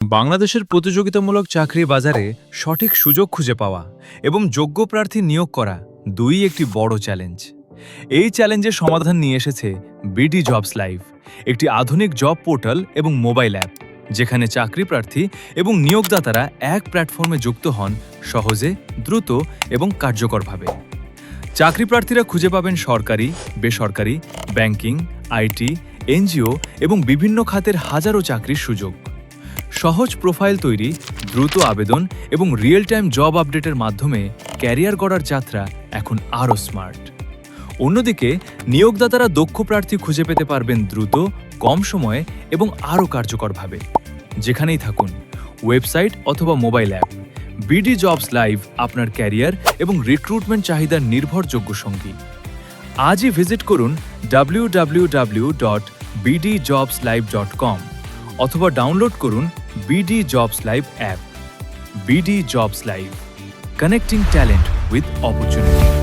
বাংলাদেশের প্রতিযোগিতামূলক চাকরি বাজারে সঠিক সুযোগ খুঁজে পাওয়া এবং যোগ্য প্রার্থী নিয়োগ করা দুই একটি বড় চ্যালেঞ্জ। এই চ্যালেঞ্জের সমাধান নিয়ে এসেছে বিডি জবস লাইভ, একটি আধুনিক জব পোর্টাল এবং মোবাইল অ্যাপ, যেখানে চাকরি প্রার্থী এবং নিয়োগদাতারা এক প্ল্যাটফর্মে যুক্ত হন সহজে, দ্রুত এবং কার্যকরভাবে। চাকরি প্রার্থীরা খুঁজে পাবেন সরকারি, বেসরকারি, ব্যাংকিং, আইটি, এনজিও এবং বিভিন্ন খাতের হাজারো চাকরির সুযোগ। সহজ প্রোফাইল তৈরি, দ্রুত আবেদন এবং রিয়েল টাইম জব আপডেটের মাধ্যমে ক্যারিয়ার গড়ার যাত্রা এখন আরও স্মার্ট। অন্যদিকে নিয়োগদাতারা দক্ষ প্রার্থী খুঁজে পেতে পারবেন দ্রুত, কম সময়ে এবং আরও কার্যকরভাবে। যেখানেই থাকুন, ওয়েবসাইট অথবা mobile app, BD jobs live আপনার ক্যারিয়ার এবং রিক্রুটমেন্ট চাহিদার নির্ভরযোগ্য সঙ্গী। আজই ভিজিট করুন www.bdjobslive.com অথবা ডাউনলোড করুন BD jobs live app. BD jobs live, connecting talent with opportunity.